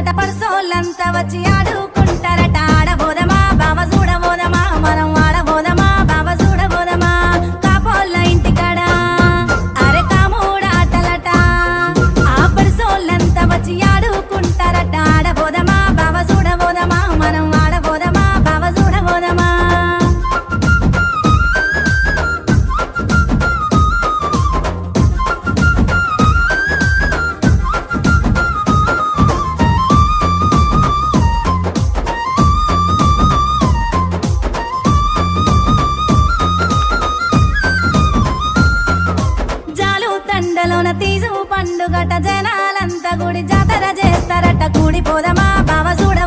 చేస్తారట పర్సోళ్ళంతా వచ్చి ఆడుకుంటారట ఆడబోదమా బావ చూడబోదమా మనం ఆడబోదమా బావ చూడబోదమా కాపోళ్ళ ఇంటికాడ అరే కాముడాటలట ఆ పర్సోళ్ళంతా వచ్చి ఆడుకుంటారట ఆడబోదమా బావ చూడబోదమా మనం ఆడబోదమా బావ చూడబోదమా జాలు తండలోన తీసు పండుగట జనాలంతా గుడి జాతర చేస్తారట కూడిపోదమా బావ చూడ